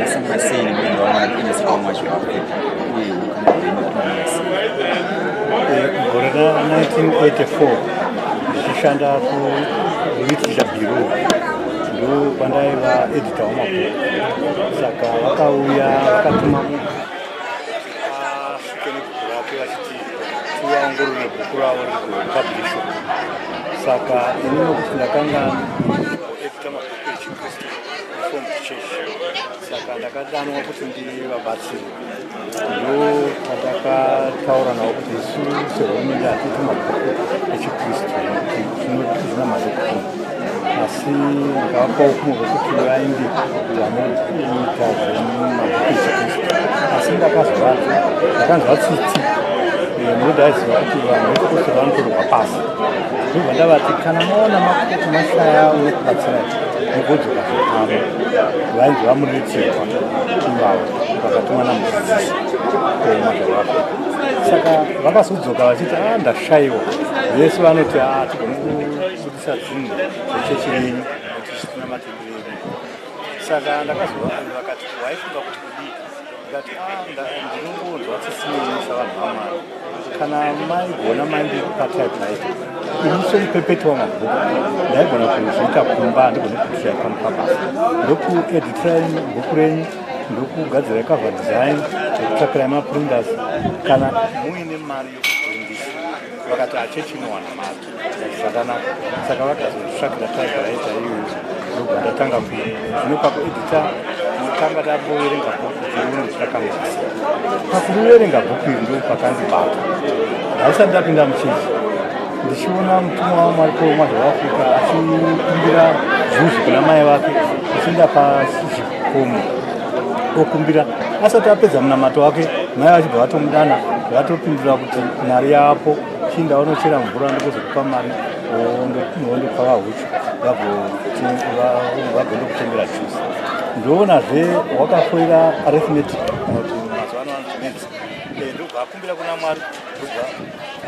wakasangasei nemwendo wamwana sekamwa zvaafrika uye gore ra1984 ndichishanda kuliterature bureau ndo pandaiva editor wamabhuku. Saka vakauya vakatuma munhu asvike nebhuku rake vachiti tivaongorore bhuku ravo rekupublisha. Saka ini nokuti ndakanga editor mabhuku echikristu reformed church, saka ndakadanwa kuti ndivabatsire. Ndo pandakataura navo kuti isu sehurumende hatiti mabhuku echikristu zvina madokoni, asi ndakavapawo kumwe kwekuti vaende vanoita zvemabhuku echikristu. Asi ndakazvati ndakanzwa tsitsi munodaidziva kuti vanhu vekose vanotorwa pasi. Ndobva ndavati kana maona makuti mashaya unokubatsirai mugodzoka zvekare, vainzi vamuretirwa ivavo vakatumwa namudzidzisi wemazvawapo. Saka vakazodzoka vachiti ndashayiwa, vese vanoti tigone kubudisa dzinhu dzechechi yenyu kuti zvisina matendero edu. Saka ndakazovati vakati waifunga kuti kudii? Ndikati ndinongonzwa tsitsinei savanhu vaMwari, kana maigona mandipa typewriter ini semupepeti wamabhuku ndaigona kuzviita kumba, ndigone kuitirai pano pabasa, ndokueditirai bhuku renyu, ndokugadzira cover design, ndokutsvakirai maprinters kana muine mari yokupurindisa. Vakati chechi inowana mari zvakanaka. Saka vakazonditsvakira typewriter iyoyo, ndobva ndatanga zvino pakuedita tanga taboverenga bhuku dzirungu dzakangosisa. Pakuverenga bhuku iri ndo pakandibata. Ndaisati ndapinda muchechi ndichiona mutumwa waMwari wemazvawaafrika achikumbira zvuzi kuna mai vake, achienda pachikomo okumbira. Asati apedza munamato wake, mai vachibva vatomudana vatopindura kuti mari yavapo, chinda vanochera mvura ndokuzokupa mari ndokupa vahuchu vagondokuchengera juzi. Ndoonazve wakafoira arithmetic kuti mazuva ano vanozvinenzi. Ndobva akumbira kuna Mwari, ndobva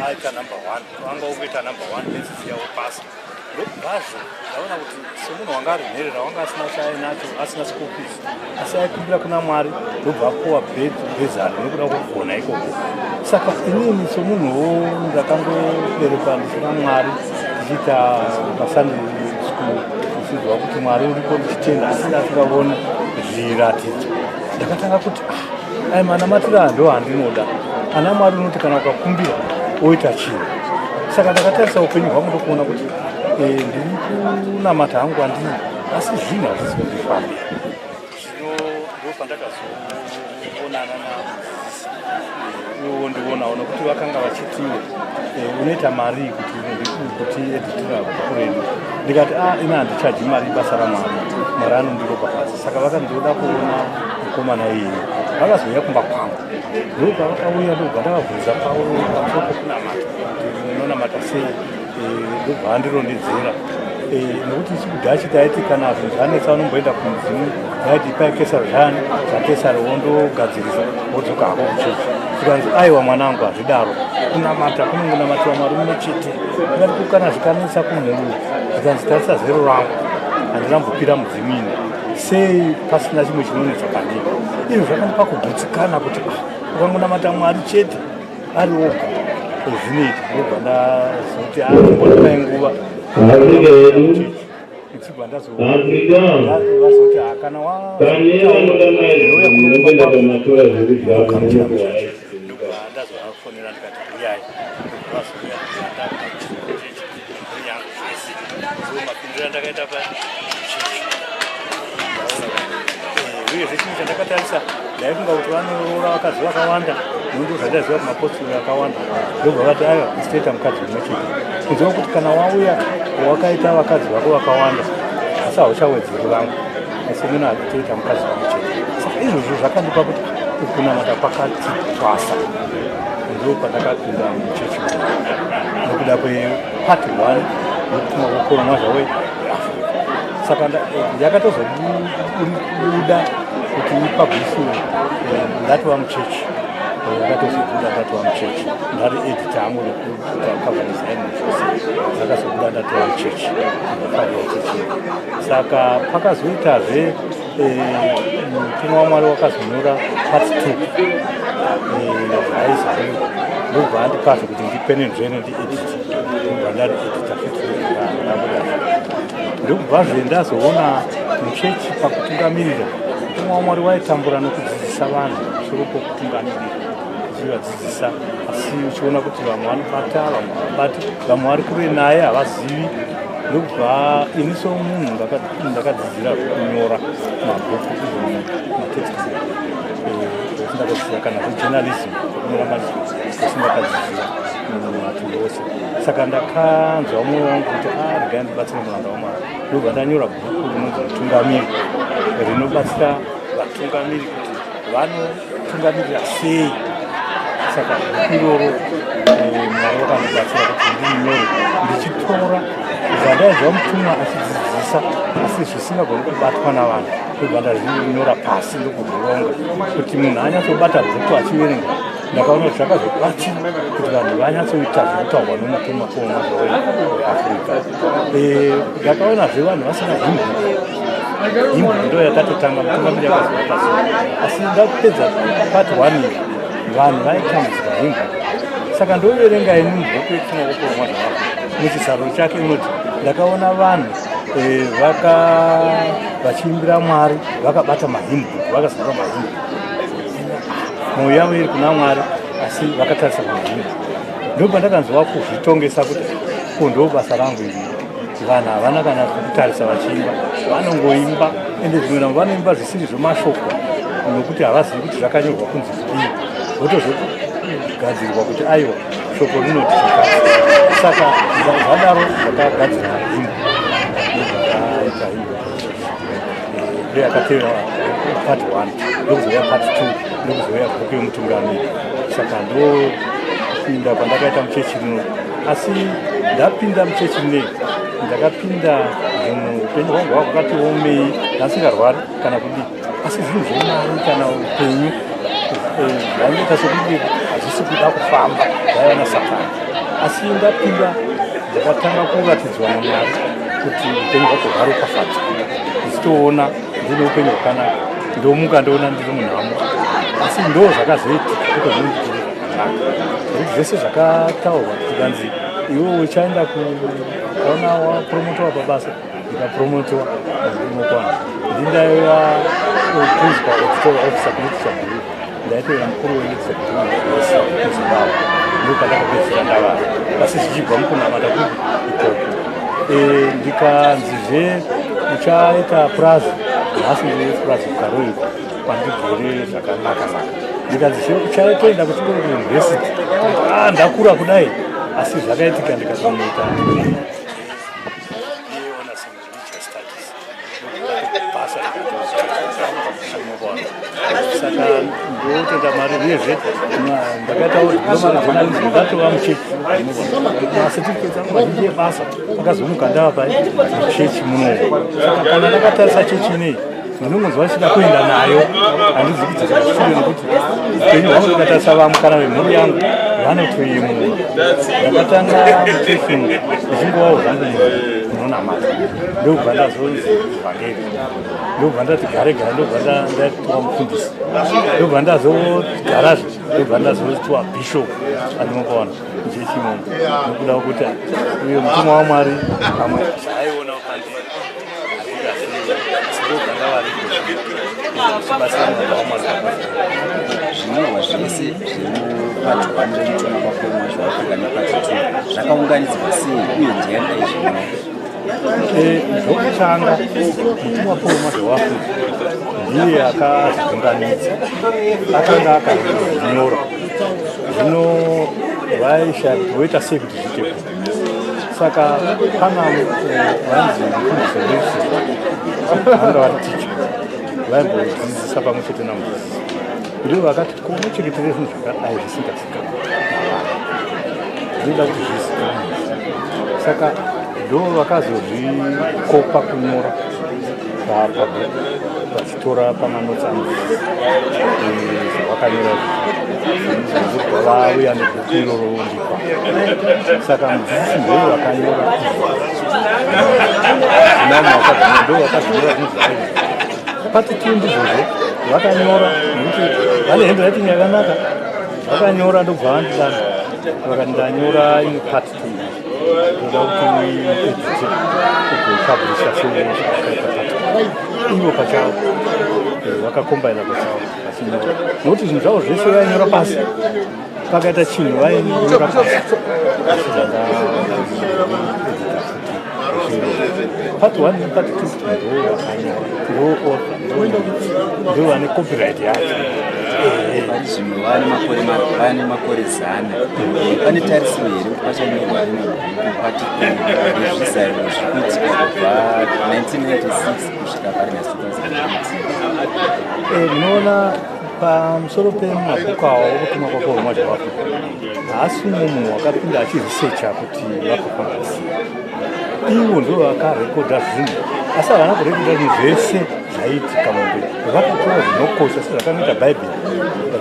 aita number 1, wanga ungoita number 1 nedzidzo yavo pasi. Ndobvazvo ndaona kuti semunhu wanga ari nherera, wanga asina chainacho, asina school fees, asi aikumbira kuna Mwari, ndobva apuwa bhezari nekuda kwokugona ikoko. Saka inini semunhuwo ndakangoberekwa ndisina Mwari, ndichiita pasunday school, ndichiziva kuti Mwari uripo ndichitenda, asi ndasingavoni zviratidzo. Ndakatanga kuti manamatira ndo handinoda. Ana Mwari unoti kana ukakumbira oita chinhu. Saka ndakatarisa upenyu hwangu ndokuona kuti ndiri kunamata hangu handini, asi zvinhu hazvisi kundifambira. Zvino ndopandakazoonana namudzidzisi iwo ndionawo nokuti vakanga vachitiwo unoita mari kuti editira bhuku renyu. Ndikati ina handichaji mari basa raMwari, Mwari anondiropa pasi. Saka vakandoda kuona mukomana iyi, vakazouya kumba kwangu, ndobva vakauya, ndobva ndavabvunza pamusoro pekunamata, munonamata sei, ndobva vandirondedzera. Nokuti isu kudhachi taiti kana zvinhu zvanetsa unomboenda kumudzimu, taiti ipai kesari zvani zvakesari wondogadzirisa wodzoka hako kuchechi. Tikanzi aiwa mwanangu, hazvidaro, kunamata kunongonamatiwa Mwari mumwe chete. Ndikati kana zvikanetsa kumhuru, zvikanzi tarisa zero rangu, handinambopira mudzimini, sei pasina chimwe chinonetsa pandii? Izvi zvakandipa kugutsikana kuti ukangonamata Mwari chete ari oga zvineti. Ndobva ndazoti ndimbonapai nguva ichibva ndazoti kana ndazovafonera ndikati uyai, mapindiro andakaita uyezve chinhu chandakatarisa ndaifunga kuti vanoroora vakadzi vakawanda, nondo zvandaiziva kuti mapostori akawanda. Ndobva vati aiwa isitoita mukadzi mumwe chete. Kuziva kuti kana wauya wakaita vakadzi vako vakawanda, asi hauchawedzeri vangu, asi mino hatitoita mukadzi mumwe chete. Saka izvozvo zvakandipa kuti kunamata kwakati twasa. Ndo pandakapinda muchechi nokuda kwepati 1 yokutumwa kwokoromwa zvawe Afrika. Saka yakatozobuda kuti ipublishiwe ndati wamuchechi, yakatozobuda ndati wamuchechi, ndari edita hangu nekuita cover design nezvose, zvakazobuda ndati wamuchechi, ndafari wachechi. Saka pakazoitazve mutumwa waMwari wakazonyora part 2 haizari ndobva andipazva kuti ndipenenzvene ndiediti ndobva ndari edita ndokubvazve ndazoona muchechi pakutungamirira mutumwa waMwari waitambura nokudzidzisa vanhu musoro pokutungamirira vadzidzisa asi uchiona kuti vamwe vanobata vamwe havabati vamwe vari kure naye havazivi ndobva iniso munhu ndakadzidzira kunyora mabhuku matekisi ndakadzidzira kana kujournalism kunyora mazivisi ndakadzidzira matundu ose saka ndakanzwa mwoyo wangu kuti regai ndibatsire muranda waMwari ndobva ndanyora bhuku rinonzi mutungamiri rinobatsira vatungamiri kuti vanotungamirira sei. Saka iroro Mwari wakandibatsira kuti ndinyore ndichitora zvandaizwa mutumwa achidzidzisa asi zvisingagoni kubatwa navanhu ndobva ndazvinyora pasi ndokuzvironga kuti munhu anyatsobata bhuku achiverenga ndakaona kuti zvakazobatsira kuti vanhu vanyatsoita zvinotaurwa nomutumwa weAfrica. Ndakaonazve vanhu vasina himbo ndo yatatotanga mutungamiri yakazovata asi ndakupedza part 1 vanhu vaitambudzwa himbo saka ndoverenga ini mubhuku yetumwa weMwari muchisaro chake unoti ndakaona vanhu vachiimbira Mwari vakabata mahimbo vakazara mahimbo mwoyo yavo iri kuna Mwari asi vakatarisa mahimbo ndobva ndakanzwa kuzvitongesa kuti ndo basa rangu iri vanhu havana kana kutarisa vachiimba vanongoimba ende zvimwe navo vanoimba zvisiri zvemashoko nokuti havazivi kuti zvakanyorwa kunzi kudii votozogadzirwa kuti aiwa shoko rinoti zvakati saka zvadaro zvakagadzirwa himbo ndobvaaita himbo ndoyakatevera part 1 ndokuzouya part 2 ndokuzouya bhuku yomutungamiri saka ndopinda pandakaita muchechi rino asi ndapinda muchechi rinei ndakapinda upenyu hwangu hwakati omei ndasingarwari kana kudii asi zvinhu zvemari kana upenyu zvainoita sokuti hazvisi kuda kufamba zvaiva Satani asi ndapinda ndakatanga kuratidzwa naMwari kuti upenyu hwako hwaropafadza ndichitoona ndine upenyu hwakanaka ndomuka ndoona ndiri munhamo asi ndo zvakazoita ukozvindiiri zvakanaka nokuti zvese zvakataurwa tikanzi iwe uchaenda kaona wapromotowa pabasa ndikapromotowa ndimokwana ndindaiva principal editorial officer kunetichabhuru ndaitoera mukuru wenetichabhuruzimbabwe ndokandakapedzera ndavara asi zvichibva mukunamata kuti ikoko ndikanzizve uchaita prazi nhasi ndiriprazi kukaroiko kwandigere zvakanaka ndikanzizve uchaitoenda kuchikoro kuuniversity ndakura kudai asi zvakaitika ndikatonoita saka ndotenda mari uyezve ndakaita diploma rejournalism ndatova muchechi masetifiketi angu mazhinji ebasa akazomuka ndava muchechi munomu saka kana ndakatarisa chechi inei ndinongonzwa ndichida kuenda nayo handizi kuti zvakashure nokuti upenyu hwangu ndikatarisa vamwe kana vemhuri yangu vanotoyemura ndakatanga muchechi ndichingovawo zvangu munonamata ndobva ndazonzi vhangeri ndobva ndati garegare ndobva ndatiwa mufundisi ndobva ndazogarazve ndobva ndazotiwa bishop andinokaona muchechi imomo nokuda kwekuti uyo mutumwa waMwari pamwe chaaiona ukandii zvinyorwa zvese zvemupati 1 remutumwa waMwari zvaAfrican nepati 2 zvakaunganidzwa sei uye ndiani aizvinyorwa? Zvokutanga mutumwa waMwari weAfrica ndiye akazviunganidza akanga akazvinyora zvino vaisha voita sei kuti zvitepo saka pana vanzi mufundisi wese vanga vari ticha vaimbodzidzisa pamwe chete namudzidzisi ndivo vakati kunocheketere zvinhu zvakadai zvisingazikanwa zvinoda kuti zvizikanwe saka ndo vakazozvikopa kunyora vachitora pamanotsi amudzidzisi zvavakanyora vauya nebhuku iroro ndipa saka mudzidzisi ndoo vakanyora ndo vakazvinyora zvinhu zvakaizi pati 2 ndizvozvo vakanyora nekuti vane handwriting yakanaka vakanyora ndobva vandidana vakati ndanyora imwe part 2 ndoda kuti uedite ugopublisha sezvakaita part 2 ivo pachavo vakakombaila pachavo vachinyora nokuti zvinhu zvavo zvese vainyora pasi pakaita chinhu vainyora pasi part 1 nepart 2 ndo vane copyright yacho vari zvimwe vane makore 100 pane tarisiro here kuti pachanyorwa wemabhuku pati nezvizariro zvikuitika kubva 1996 kusvika pari na2018. Munoona pamusoro pemabhuku awo okutumwa kwakoroma zveafrica haasi munhu wakapinda achiresearcha kuti vakafamba sei. Ivo ndo vakarekodha zvinhu asi havana kurekodha zvinhu zvese zvaiitika mumberi. Vakatora zvinokosha sezvakanoita bhaibheri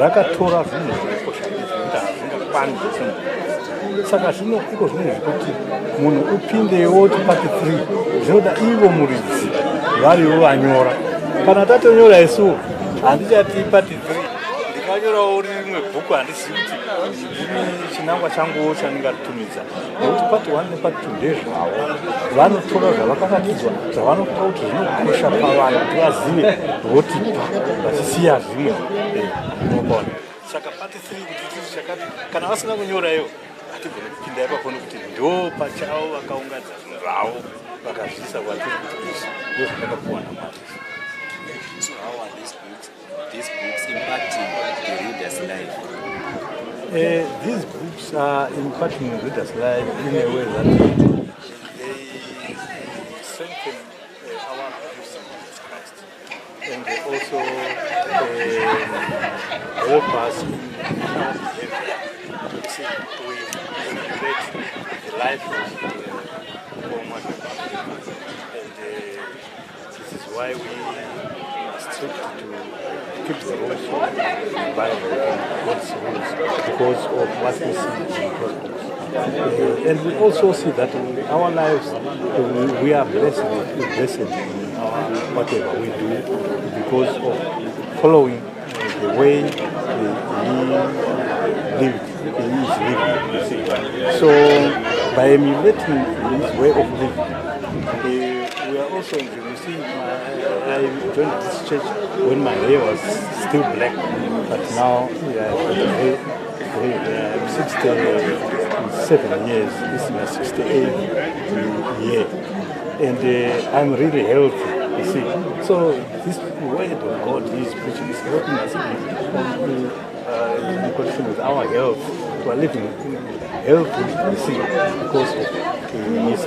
rakatora zvinhu zvinokosha nezvinoita hazvingakwani zvinhu. Saka zvino iko zvinhu zvekuti munhu upindewo tipati 3 zvinoda ivo muridzi varivo vanyora. Kana tatonyora isuwo handichati pati 3 ndikanyorawo rimwe bhuku handizivi kuti chinangwa changuwo chandingaritumidza nekuti pati 1 nepati 2 ndezvavo vanotora zvavakaratidzwa zvavanoda kuti zvinokosha pavanhu kuti vazive votipa vachisiya zvimwe unobona. Saka pati 3 kuti chii chakati kana vasina kunyora hatigone kupinda ipapo nekuti ndo pachavo vakaungadza zvinhu zvavo vakazviisa kwatiri kuti izvi ndo zvandakapuwa naMwari. So how are these books impacting the reader's life? These books are impacting the reader's life in a way that they strengthen our beliefs in Jesus Christ, and they also help us in our behavior. See, we emulate the life of Muhammad, and this is why we strive to keep the rules of the Bible and God's rules because of what we see in those books. And we also see that in our lives we are blessed in whatever we do because of following the way he lived. He is living, you see. So by emulating his way of living, we are also enjoying. You see, I joined this church when my hair was still black, but now I'm 67 years. This is my 68th year, and I'm really healthy. You see, so this word of God is preaching is helping us in connection with our health. We are living healthy, you see, because of his